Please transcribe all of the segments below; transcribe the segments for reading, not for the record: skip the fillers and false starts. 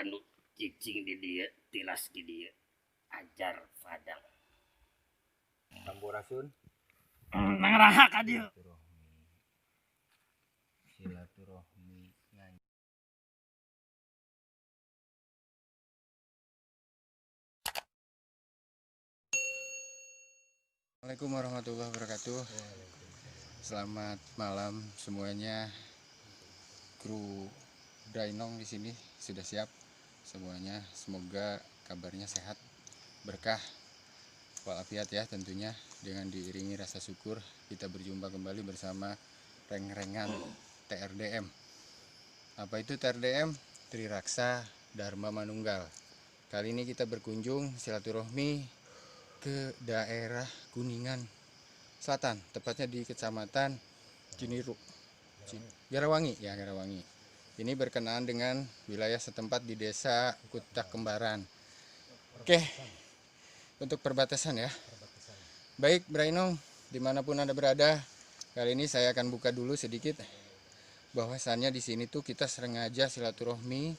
anu cicing di dia tilas di dia ajar padang Tamburasun nangaraha ka dieu silaturahmi ngan Assalamualaikum warahmatullahi wabarakatuh. Selamat malam semuanya. Kru Drainong di sini sudah siap semuanya. Semoga kabarnya sehat, berkah, walafiat ya tentunya. Dengan diiringi rasa syukur kita berjumpa kembali bersama reng-rengan TRDM. Apa itu TRDM? Triraksa Dharma Manunggal. Kali ini kita berkunjung silaturahmi ke daerah Kuningan Selatan, tepatnya di Kecamatan Ciniru, Garawangi ya, Garawangi. Ini berkenaan dengan wilayah setempat di Desa Kuta Kembaran. Oke, untuk perbatasan ya. Baik, Brainong, dimanapun Anda berada, kali ini saya akan buka dulu sedikit bahwasannya di sini tuh kita sengaja silaturahmi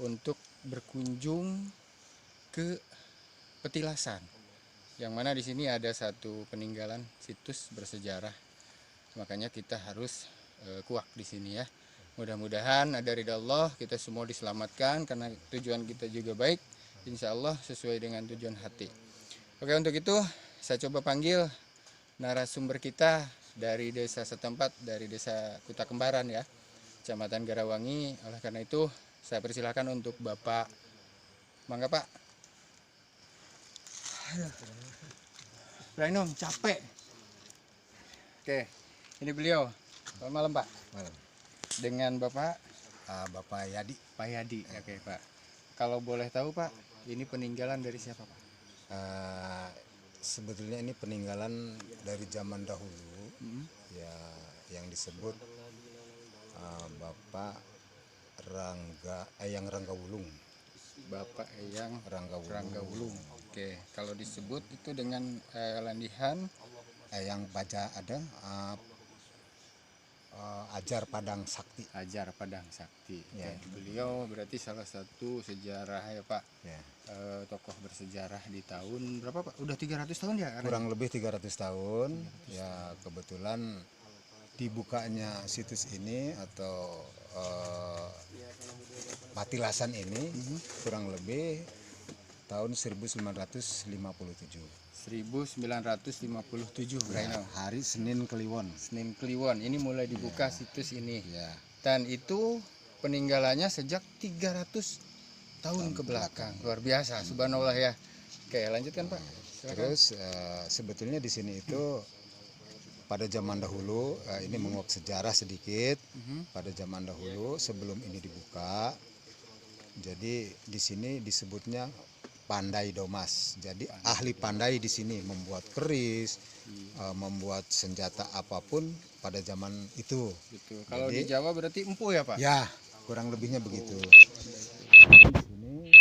untuk berkunjung ke petilasan. Yang mana di sini ada satu peninggalan situs bersejarah, makanya kita harus kuak di sini ya. Mudah-mudahan ada ridha Allah, kita semua diselamatkan karena tujuan kita juga baik, insya Allah sesuai dengan tujuan hati. Oke, untuk itu saya coba panggil narasumber kita dari desa setempat, dari desa Kuta Kembaran ya, Kecamatan Garawangi. Oleh karena itu saya persilahkan untuk Bapak. Mangga Pak. Brainong capek. Oke, ini beliau. Selamat malam Pak. Malam. Dengan Bapak Bapak Yadi. Pak Yadi. Oke Pak. Kalau boleh tahu Pak, ini peninggalan dari siapa Pak? Sebetulnya ini peninggalan dari zaman dahulu, ya, yang disebut Bapak Eyang Ranggawulung. Bapak Eyang Ranggawulung. Ranggawulung. Oke, kalau disebut itu dengan landihan Eyang Baja ada Ajar Padang Sakti. Ajar Padang Sakti. Ya. Oke, beliau berarti salah satu sejarah ya Pak. Ya. Tokoh bersejarah di tahun berapa Pak? Udah 300 tahun ya? Kurang lebih 300 tahun. Ya, kebetulan dibukanya situs ini atau patilasan ini kurang lebih tahun 1957. 1957 Ya, hari Senin Kliwon. Senin Kliwon ini mulai dibuka situs ini. Ya. Dan itu peninggalannya sejak 300 tahun ke belakang. Luar biasa, subhanallah ya. Oke, lanjutkan Pak. Silakan. Terus sebetulnya di sini itu pada zaman dahulu, ini menguak sejarah sedikit. Pada zaman dahulu sebelum ini dibuka, jadi di sini disebutnya pandai domas. Jadi ahli pandai di sini membuat keris, membuat senjata apapun pada zaman itu. Gitu. Kalau Jadi, di Jawa berarti empu ya Pak? Ya, kurang lebihnya begitu. Dan di sini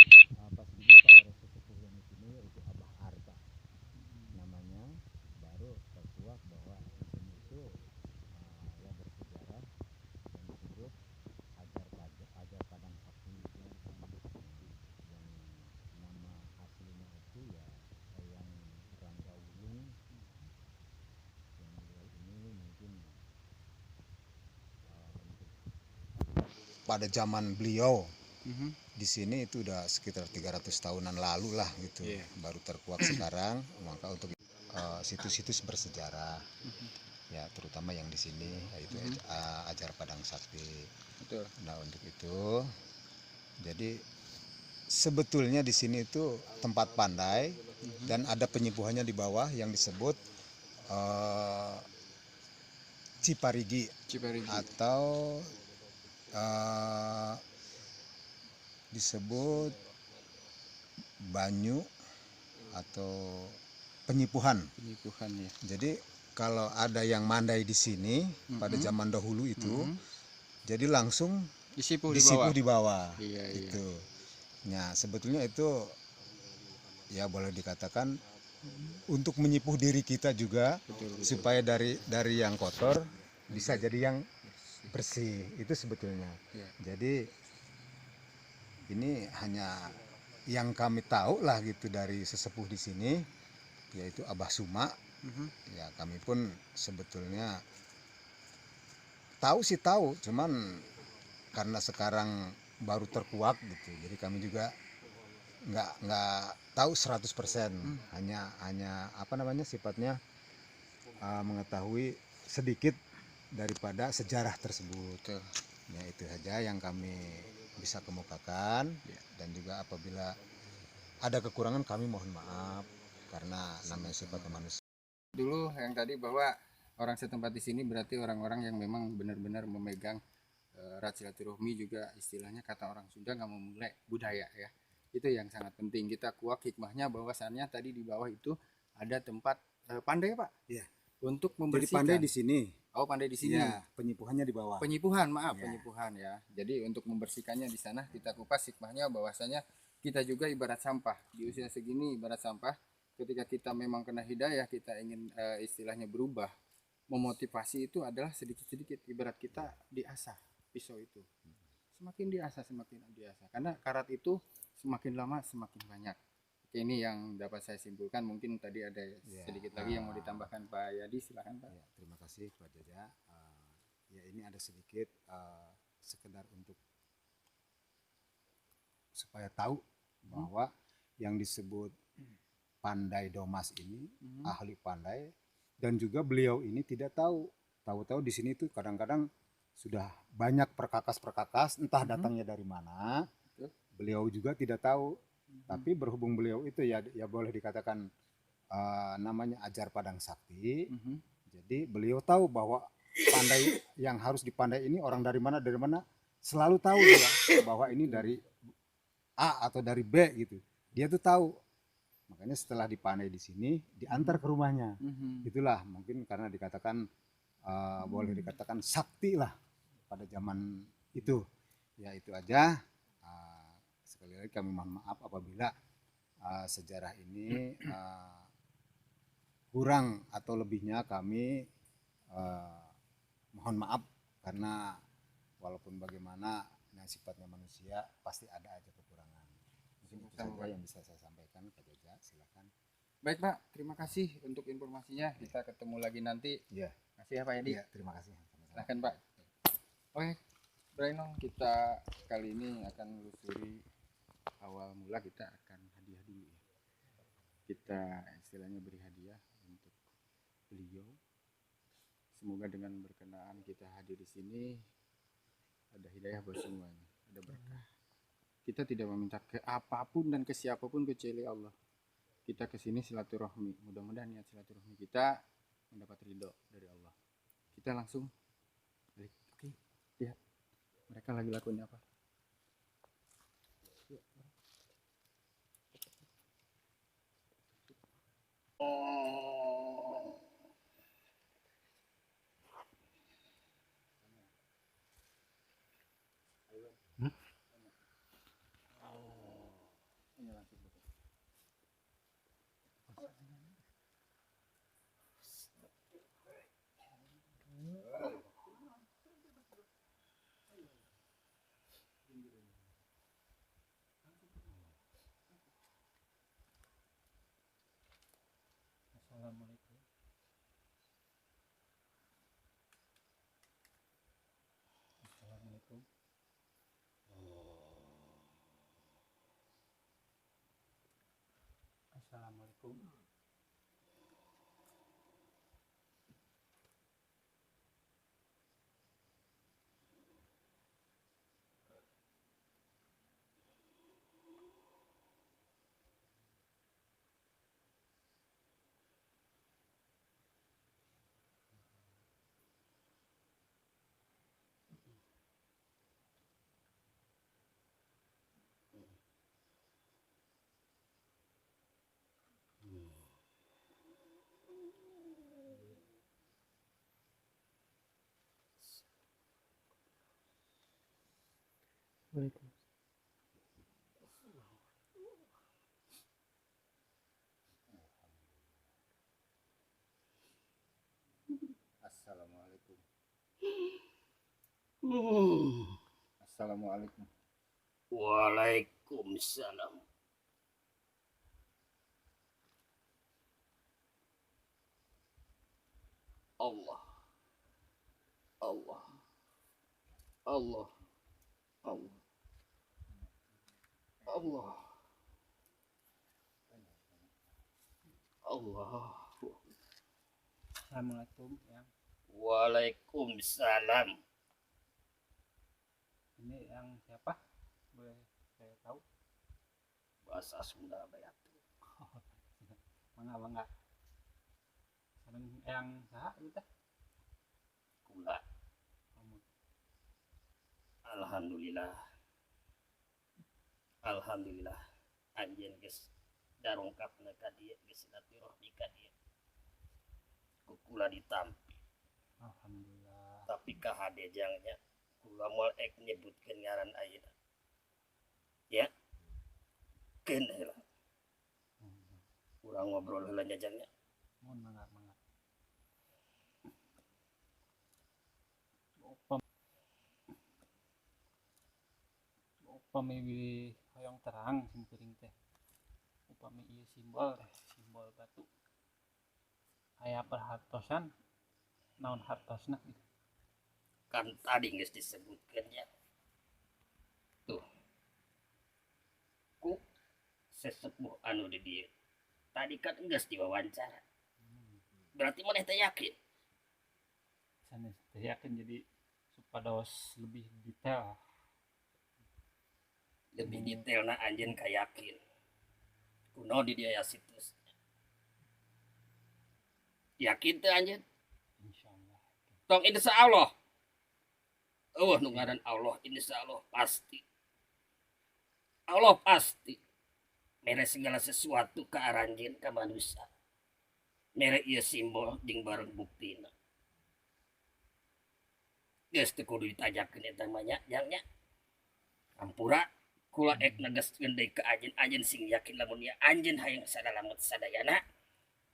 pas dibuka oleh sesepuh yang di sini yaitu Abah Arta namanya, baru terkuak bahwa di sini itu yang bersejarah yang disebut Ajar Padang Sakti, yang nama aslinya itu ya Eyang Ranggawulung, yang beliau ini mungkin pada zaman beliau di sini itu udah sekitar 300 tahunan lalu lah gitu. Baru terkuak sekarang. Maka untuk situs-situs bersejarah ya, terutama yang di sini yaitu Ajar Padang Sakti. Betul. Nah, untuk itu jadi sebetulnya di sini itu tempat pandai dan ada penyembuhannya di bawah yang disebut Ciparigi atau disebut banyu atau penyipuhan. Ya. Jadi kalau ada yang mandai di sini pada zaman dahulu itu, jadi langsung Disipuh di bawah. Iya. Itu. Nah, sebetulnya itu ya boleh dikatakan untuk menyipuh diri kita juga, Betul. supaya dari yang kotor bisa jadi yang bersih. Itu sebetulnya. Ya. Jadi ini hanya yang kami tahu lah gitu dari sesepuh di sini, yaitu Abah Suma. Ya kami pun sebetulnya tahu sih tahu, cuman karena sekarang baru terkuak gitu, jadi kami juga nggak tahu 100%. Hanya apa namanya, sifatnya mengetahui sedikit daripada sejarah tersebut. Ya itu saja yang kami bisa kemukakan. Dan juga apabila ada kekurangan kami mohon maaf, karena namanya sifat manusia. Dulu yang tadi bahwa orang setempat di sini berarti orang-orang yang memang benar-benar memegang erat silaturahmi, juga istilahnya kata orang Sunda nggak memulai budaya ya. Itu yang sangat penting. Kita kuak hikmahnya bahwasannya tadi di bawah itu ada tempat pandai Pak. Iya. Untuk Jadi membersihkan. pandai di sini. Oh, pandai di sini. Ya, penyipuhannya di bawah. Penyipuhan, maaf, Ya. penyipuhan ya. Jadi untuk membersihkannya di sana kita kupas hikmahnya bahwasanya kita juga ibarat sampah. Di usia segini ibarat sampah. Ketika kita memang kena hidayah, kita ingin istilahnya berubah. Memotivasi itu adalah sedikit-sedikit, ibarat kita diasah pisau itu. Semakin diasah semakin diasah. Karena karat itu semakin lama semakin banyak. Oke, ini yang dapat saya simpulkan. Mungkin tadi ada sedikit lagi yang mau ditambahkan Pak Yadi, silakan Pak. Ya, terima kasih Pak Jaja. Ya ini ada sedikit sekedar untuk supaya tahu bahwa yang disebut pandai domas ini ahli pandai, dan juga beliau ini tidak tahu di sini tuh kadang-kadang sudah banyak perkakas-perkakas, entah datangnya dari mana. Beliau juga tidak tahu. Tapi berhubung beliau itu ya boleh dikatakan namanya ajar padang sakti. Jadi beliau tahu bahwa pandai yang harus dipandai ini orang dari mana selalu tahu dia bahwa ini dari A atau dari B gitu. Dia tuh tahu. Makanya setelah dipandai di sini diantar ke rumahnya. Itulah mungkin karena dikatakan boleh dikatakan sakti lah pada zaman itu. Ya itu aja. Sekali lagi kami mohon maaf apabila sejarah ini kurang atau lebihnya kami mohon maaf, karena walaupun bagaimana yang sifatnya manusia pasti ada aja kekurangan. Mungkin itu saja yang bisa saya sampaikan. Pak Jaja, silakan. Baik Pak, terima kasih untuk informasinya. Kita ketemu lagi nanti. Iya. Terima kasih ya Pak Yadi. Iya, terima kasih. Silakan Pak. Oke, Brainong, kita kali ini akan melusuri awal mula. Kita akan hadiah dulu ya. Kita istilahnya beri hadiah untuk beliau. Semoga dengan berkenaan kita hadir di sini ada hidayah buat semuanya, ada berkah. Kita tidak meminta ke apapun dan ke siapapun kecuali Allah. Kita kesini silaturahmi. Mudah-mudahan niat silaturahmi kita mendapat ridho dari Allah. Kita langsung balik. Oke, lihat mereka lagi lakuin apa. Assalamualaikum. Assalamualaikum. Assalamualaikum. Waalaikumsalam. Assalamualaikum. Assalamualaikum. Waalaikumsalam. Allah, Allah, Allah, Allah, Allah, Allah. Assalamualaikum yang Waalaikumsalam. ini yang siapa? Boleh saya tahu? Bahasa Sunda bayat. Mangga. Sareng yang saha eta? Kula. Alhamdulillah. Alhamdulillah. Anjeun geus darongkapna ka dieu geus silaturahmi ka dieu. Kula ditampi. Alhamdulillah. Tapi kahade jangnya kula moal ek nyebutkeun ngaran ayeuna. Ya. Keun heula. Urang ngobrol heula jajangnya. Mohon mangga. Upami wilih hoyong terang simkuring teh. Upami ieu simbol batu. Aya perhartosan naon hartosna gitu. Kan tadi geus disebutkeun ya. Tuh. Ku sesepuh anu di dieu. Tadi kan geus diwawancara. Berarti maneh teh yakin? Sanes teh yakin jadi supados lebih detail. Lebih detailna anjeun kayakin. Kunaon di dieu ya situs. Yakin teu anjeun? Insyaallah. Tong insyaallah. Nu ngaran Allah insyaallah pasti. Allah pasti. Mere segala sesuatu ka aranjeun ka manusia. Mere ieu simbol jeung bareng buktina. Geus teu kudu ditajakeun eta mah nya, jang nya. Ampura kula ek negaskeun deui ka anjeun sing yakin lamun ya anjeun hayang sadalamet sadayana.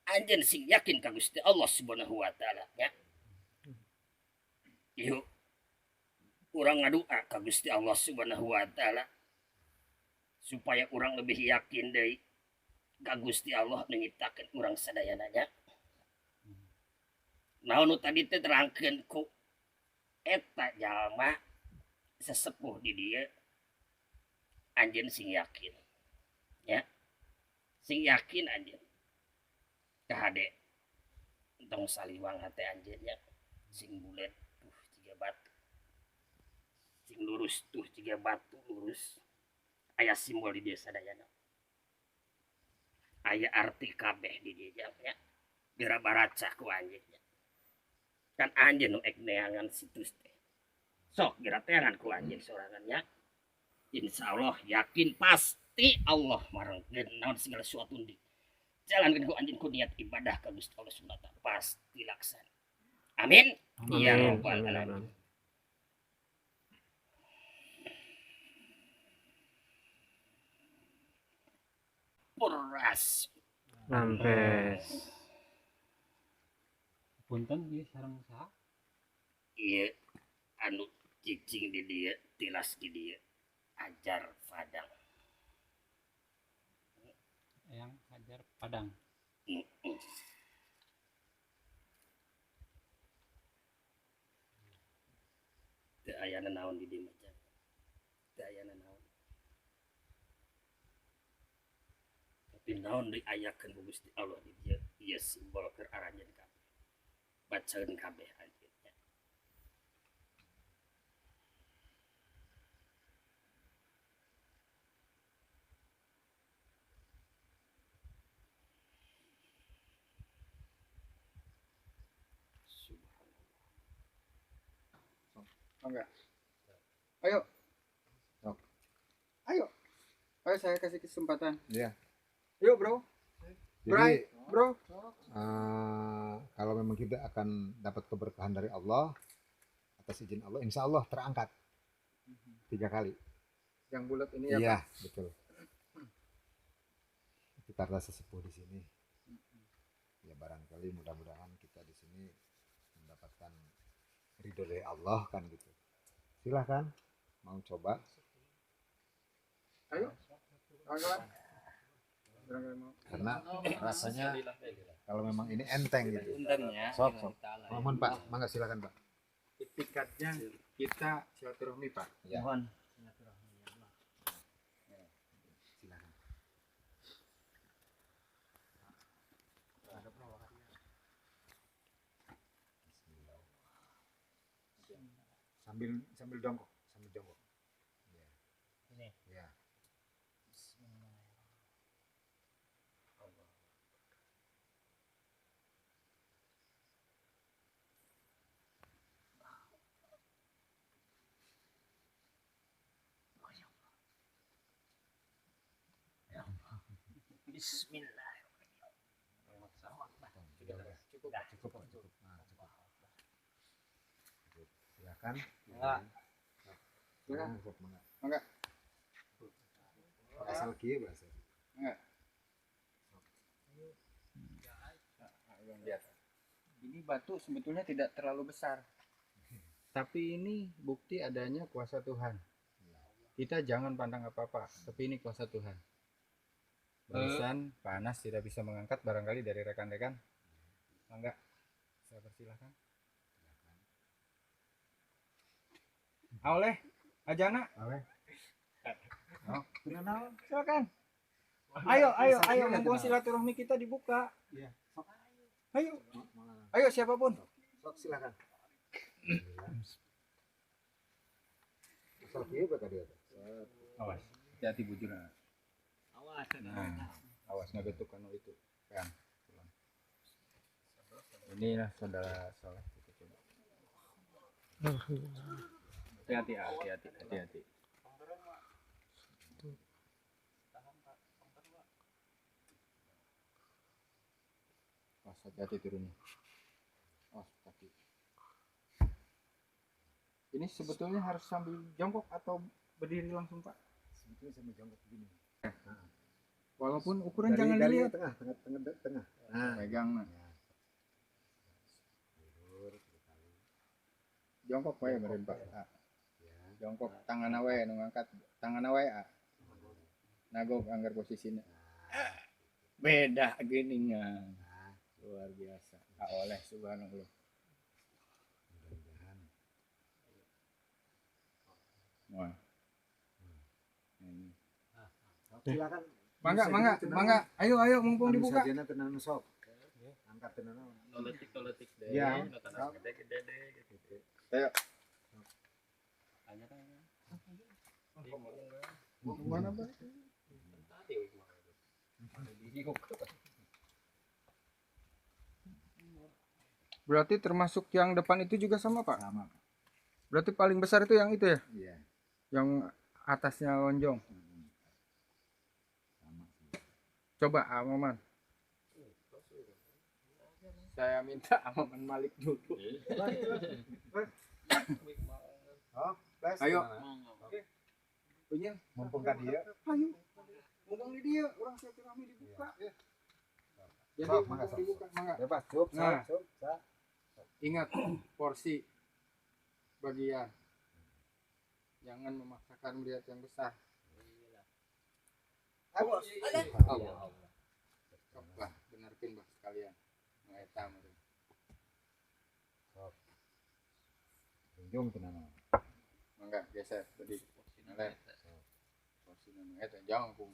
Anjeun sing yakin ka Gusti Allah Subhanahu wa taala nya. Yuk urang ngadua ka Gusti Allah Subhanahu wa taala supaya urang lebih yakin deui ka Gusti Allah nu nyiptakeun urang sadayana nya. Naon nu tadi teh terangkeun ku eta jalma sesepuh di dieu anjeun sing yakin ya. Sing yakin anjeun kahade entong saliwang hate anjeun nya sing bulet tuh jiga batu sing lurus tuh jiga batu lurus aya simbol di dieu sadayana aya arti kabeh di dieu nya geura baraca ku anjeun nya kan anjeun nu ek neangan situs teh sok geura teangan ku anjeun sorangan nya insyaallah yakin pasti Allah marengkeun naon segala sesuatu di jalankeun ku anjeun ku niat ibadah ka Gusti Allah Subhanahu wa taala pasti laksana. Amin. Ya rabbal alamin. Puras. Rampes. Punten ieu sareng saha? Ieu anu cicing di dieu tilas di dieu ajar Padang. Yang Hajar Padang. Teu aya naon di dieu mah. Teu aya naon. Tapi naon diayakeun ku Gusti Allah di dieu ieu simbol keur aranjeun kabeh. Bacaeun kabeh anjeun nya. Enggak. Ayo. Sok. Ayo. Ayo saya kasih kesempatan. Iya. Yuk, Bro. Jadi Bro. kalau memang kita akan dapat keberkahan dari Allah atas izin Allah, insya Allah terangkat 3 kali. Yang bulat ini ya, Iya, Pak? betul. Itu karena sesepuh di sini. Ya barangkali mudah-mudahan kita di sini mendapatkan ridho dari Allah kan gitu. Silahkan mau coba Ayo. Kawan-kawan. Karena rasanya kalau memang ini enteng gitu. Puntennya. Sok. Mohon Pak, mangga silakan Pak. Itikadnya kita silaturahmi Pak. Ya. Mohon. Silakan. Sambil jongkok, sambil jongkok. Ya. Ini. Ya. Bismillah. Cukup. Nah, cukup. Silakan. Enggak. Silakan. Mangga. Mangga. Asal kieu bahasa. Enggak. Lihat. Ini batu sebetulnya tidak terlalu besar. Tapi ini bukti adanya kuasa Tuhan. Kita jangan pandang apa-apa, tapi ini kuasa Tuhan. Barusan panas tidak bisa mengangkat barangkali dari rekan-rekan. Mangga. Saya persilahkan. Oleh Ajana. Oleh. Oh, Kenal. silakan. Ayo, mumpung silaturahmi kita dibuka. Iya. Ayo siapapun. Sok silakan. Asal kieu bakal dia. Awas, hati-hati bujur. Awas. Nah, awas ngegetuk kanu itu. Kan. Inilah saudara soleh kita coba. Hati-hati. Awas, hati-hati turunnya. Awas kaki. Ini sebetulnya harus sambil jongkok atau berdiri langsung Pak? Sebetulnya sama jongkok begini. Walaupun ukuran Dari jangan dilihat. tengah. Nah, Pegang. Nah. Jongkok wae meureun Pak. Jongkok tangan wae nu ngangkat tangan wae. Nagok anggar posisinya. Beda gini luar biasa. Oleh subhanallah. Wah. silakan. Mangga. Ayo mumpung dibuka. Sajana tenan sok. Angkat tenan. Toletik deh. Ya. Gede gitu. Ayo. Tanya. Mau kemana Pak? Berarti termasuk yang depan itu juga sama Pak? Sama. Berarti paling besar itu yang itu ya? Iya. Yang atasnya lonjong. Sama. Coba Amaman. Saya minta Amaman Malik dulu. Oh, guys. Ayo. Oke. Punya. Mumpung ka dia. Ayo. Mumpung di dia, orang silaturahmi dibuka. Jadi Sok, mangga, mumpung sok. dibuka, mangga. Bebas, cukup. Nah. Sok. Ingat porsi bagian. Jangan memaksakan melihat yang besar. Allah. Bah, benarkan bah sekalian. Ngaeta meureun. Tunjung tenan. Mangga geser tadi. Ngaleh. Porsi nu eta jangkung.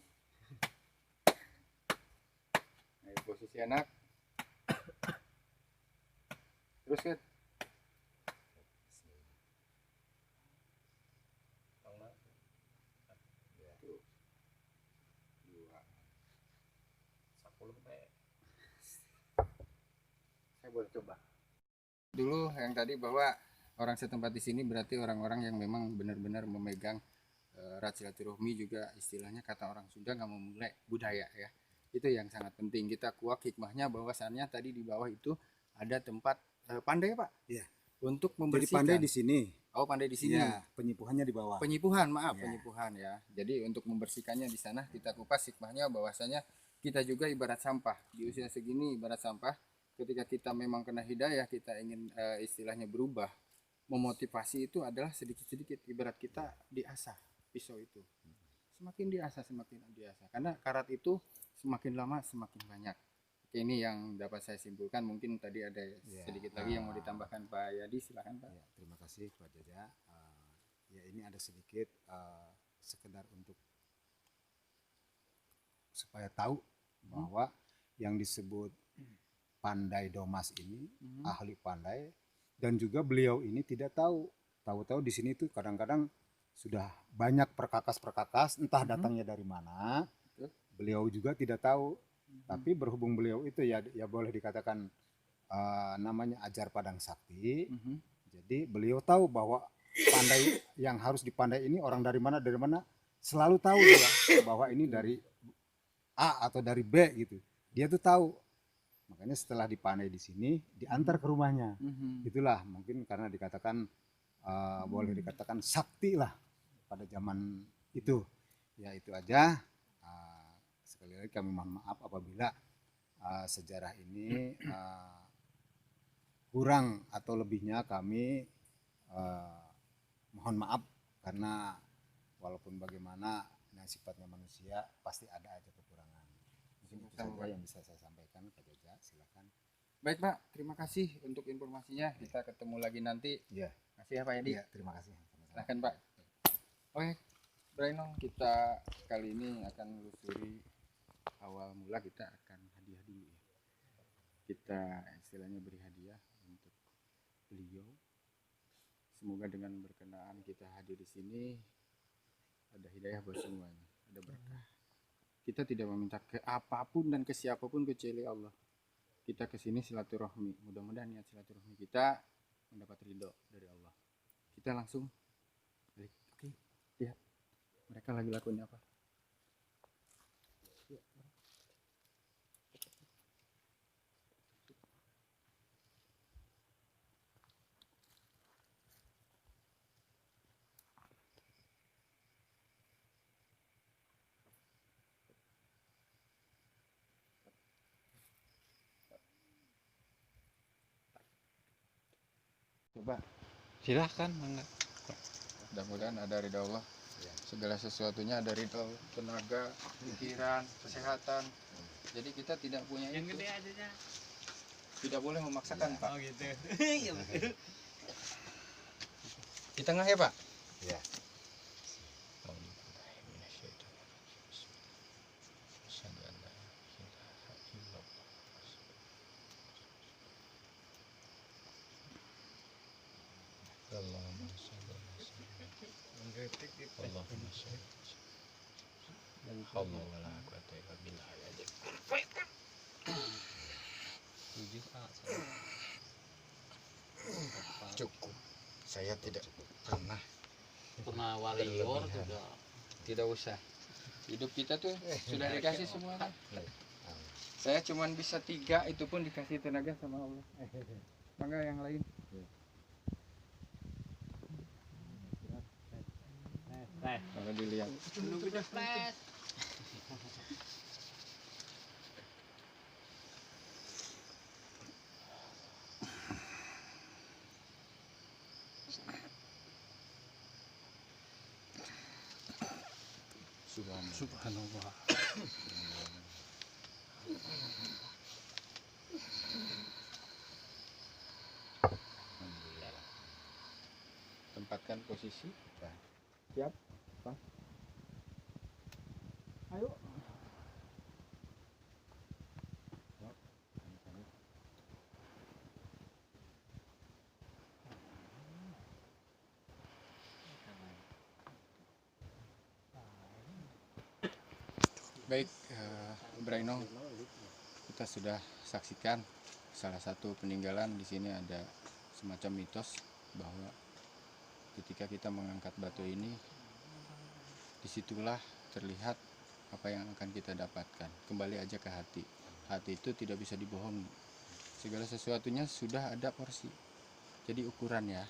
Ayo posisi anak. Terus kan. Saya boleh coba. Dulu yang tadi bahwa orang setempat di sini berarti orang-orang yang memang benar-benar memegang erat silaturahmi, juga istilahnya kata orang Sunda nggak memulai budaya ya. Itu yang sangat penting. Kita kuak hikmahnya bahwasannya tadi di bawah itu ada tempat pandai Pak. Iya. Untuk Jadi membersihkan. pandai di sini. Oh, pandai di sini. Iya, penyipuhannya di bawah. Penyipuhan, maaf, Ya. penyipuhan ya. Jadi untuk membersihkannya di sana kita kupas hikmahnya bahwasanya kita juga ibarat sampah. Di usia segini ibarat sampah. Ketika kita memang kena hidayah, kita ingin istilahnya berubah. Memotivasi itu adalah sedikit-sedikit, ibarat kita diasah pisau itu. semakin diasah, karena karat itu semakin lama semakin banyak. Oke, ini yang dapat saya simpulkan. Mungkin tadi ada sedikit lagi yang mau ditambahkan Pak Yadi, silakan Pak. Ya, terima kasih Pak Jaja. Ya ini ada sedikit sekedar untuk supaya tahu bahwa yang disebut pandai Domas ini ahli pandai, dan juga beliau ini tidak tahu di sini tuh kadang-kadang sudah banyak perkakas entah datangnya dari mana. Beliau juga tidak tahu, tapi berhubung beliau itu ya boleh dikatakan namanya ajar padang sakti. Jadi beliau tahu bahwa pandai yang harus dipandai ini orang dari mana selalu tahu dia bahwa ini dari A atau dari B gitu. Dia tuh tahu. Makanya setelah dipandai di sini diantar ke rumahnya. Itulah mungkin karena dikatakan boleh dikatakan sakti lah pada zaman itu. Ya itu aja. Sekali lagi kami mohon maaf apabila sejarah ini kurang atau lebihnya kami mohon maaf, karena walaupun bagaimana sifatnya manusia pasti ada aja kekurangan. Mungkin itu saja yang bisa saya sampaikan. Pak Jaja, silakan. Baik Pak, terima kasih untuk informasinya. Kita ketemu lagi nanti. Iya. Makasih ya Pak Yadi. Iya, terima kasih. Silakan Pak. Oke, Brainong, kita kali ini akan melusuri awal mula. Kita akan hadiah dulu ya. Kita istilahnya beri hadiah untuk beliau. Semoga dengan berkenaan kita hadir di sini ada hidayah buat semuanya, ada berkah. Kita tidak meminta ke apapun dan ke siapapun kecuali Allah. Kita ke sini silaturahmi. Mudah-mudahan niat silaturahmi kita mendapat ridho dari Allah. Kita langsung balik. Oke, lihat mereka lagi lakuin apa. Coba silahkan, mangga. Mudah-mudahan ada ridha Allah. Segala sesuatunya ada ridha, tenaga, pikiran, kesehatan. Jadi kita tidak punya yang gede aja. Tidak boleh memaksakan Pak. Oh gitu. Iya betul. Di tengah ya Pak. Ya. Cukup. Saya tidak pernah warrior juga. Tidak usah. Hidup kita tuh sudah dikasih semuanya. Saya cuman bisa 3, itu pun dikasih tenaga sama Allah. Mangga yang lain. Kalau dilihat. Subhanallah. Tempatkan posisi. Siap, Pak. Ayo. Baik, Brainong, kita sudah saksikan salah satu peninggalan. Di sini ada semacam mitos bahwa ketika kita mengangkat batu ini, disitulah terlihat apa yang akan kita dapatkan. Kembali aja ke hati. Hati itu tidak bisa dibohongi. Segala sesuatunya sudah ada porsi. Jadi ukuran ya.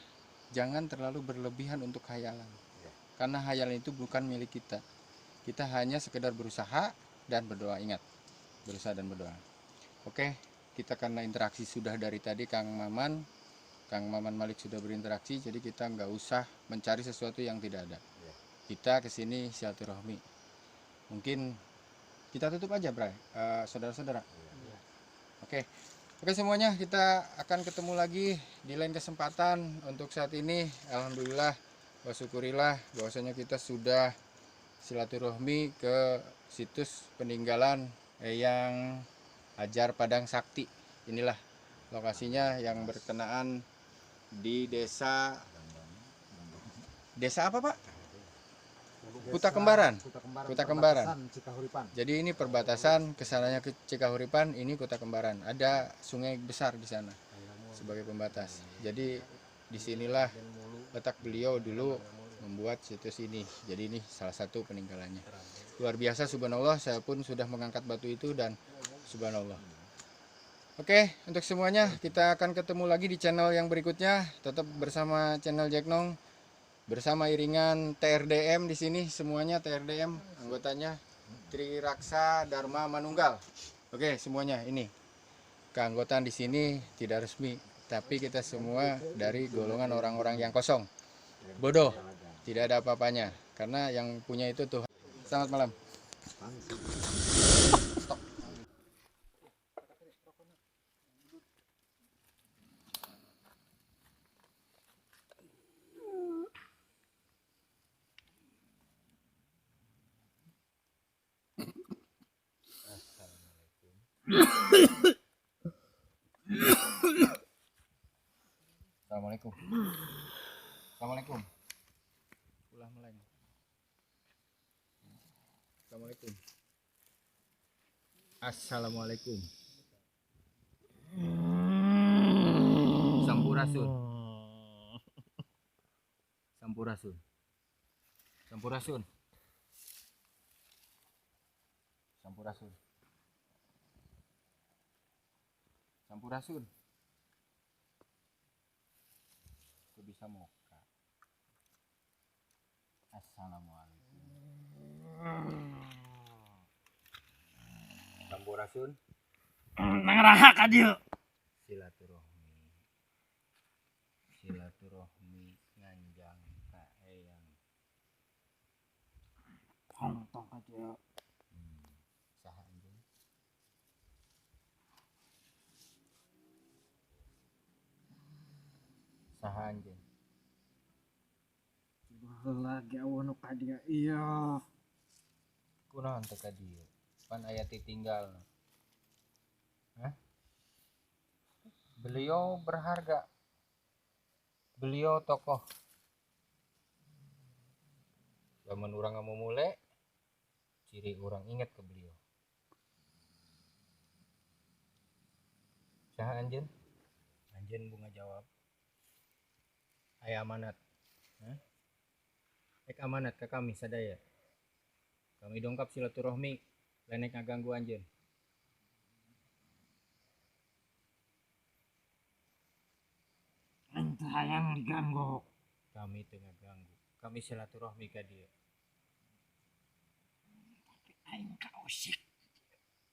Jangan terlalu berlebihan untuk khayalan. Karena khayalan itu bukan milik kita. Kita hanya sekedar berusaha dan berdoa. Ingat, berusaha dan berdoa. Oke, kita karena interaksi sudah dari tadi Kang Maman Malik sudah berinteraksi, jadi kita nggak usah mencari sesuatu yang tidak ada. Kita kesini silaturahmi. Mungkin kita tutup aja, Bray, saudara-saudara. Oke. Oke semuanya, kita akan ketemu lagi di lain kesempatan. Untuk saat ini alhamdulillah wa syukurillah bahwasanya kita sudah silaturahmi ke situs peninggalan Eyang Hajar Padang Sakti. Inilah lokasinya yang berkenaan di desa apa, Pak? Kuta Kembaran. Kuta Kembaran. Cikahuripan. Jadi ini perbatasan kesananya ke Cikahuripan, ini Kuta Kembaran. Ada sungai besar di sana sebagai pembatas. Jadi disinilah letak beliau dulu membuat situs ini. Jadi ini salah satu peninggalannya. Luar biasa, subhanallah, saya pun sudah mengangkat batu itu dan subhanallah. Oke, untuk semuanya kita akan ketemu lagi di channel yang berikutnya. Tetap bersama channel Jack Nong. Bersama iringan TRDM di sini, semuanya TRDM anggotanya Tri Raksa Dharma Manunggal. Oke, semuanya ini keanggotaan di sini tidak resmi, tapi kita semua dari golongan orang-orang yang kosong, bodoh, tidak ada apa-apanya, karena yang punya itu Tuhan. Selamat malam. Assalamualaikum. Assalamualaikum. Ulah meleng. Assalamualaikum. Assalamualaikum. Sampurasun. Sampurasun. Sampurasun. Sampurasun. Sampurasun. Aku bisa moka. Assalamualaikum. Sampurasun. Nangaraha ka dieu. Silaturahmi. Silaturahmi nganjang ka eyang. Tong ka dieu. Saha anjeun? Saha anjeun? Lagi eueuh nu ka dieu iya. Kunaon teh ka dieu? Pan aya titinggalna. Hah? Beliau berharga. Beliau tokoh. Lamun urang ngamumule, ciri orang ingat ke beliau. Saha anjeun? Anjeun bunga jawab. Aya amanat. Hah? Ek amanat ke kami sadaya. Kami dongkap silaturahmi, lenek ngaganggu anjeun. Ente hayang diganggu. Kami teu ngaganggu. Kami silaturahmi ka dieu. Aing ka usik.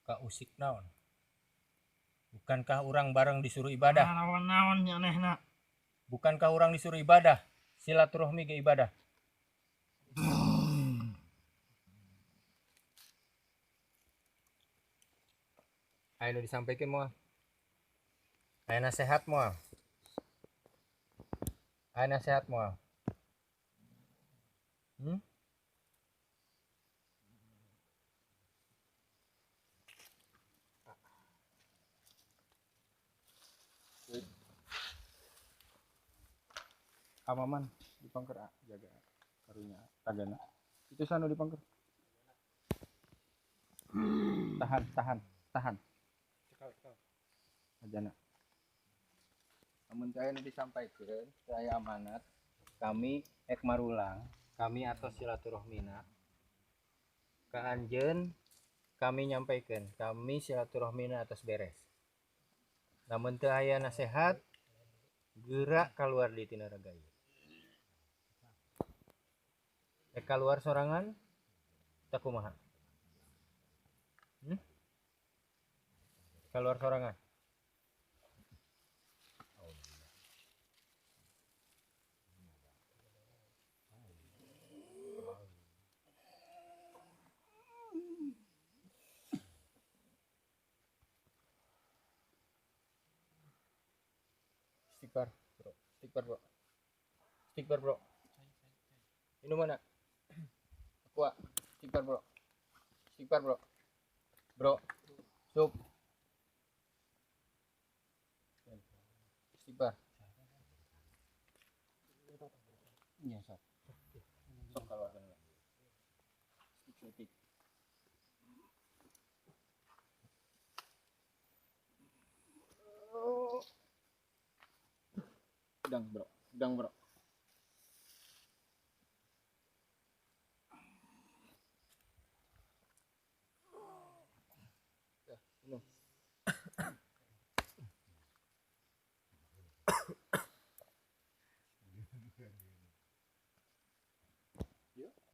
Ka usik naon? Bukankah orang bareng disuruh ibadah? Naon-naon nyanehna. Bukankah orang disuruh ibadah? Silaturahmi ke ibadah. Ayo disampaikan moal. Ayo nasihat moal. Ayo nasihat moal. Amaman dipangker jaga karunya tagana. Itu sanu dipangker. Tahan. Ajana. Namun saya disampaikan, saya amanat, kami ek marulang, kami atau silaturahmina, ke anjeun kami nyampaikan, kami silaturahmina atas beres. Namun teu aya nasihat, gerak keluar di tinaraga ieu. Ek keluar sorangan, teu kumaha? Keluar sorangan. Istighfar bro, istighfar bro, istighfar bro. Minum mana? Aqua, istighfar bro, istighfar bro, bro, sup, istighfar. Iya sok, sok keluarkan. Stick. Sedang bro, sedang bro. Ya, minum.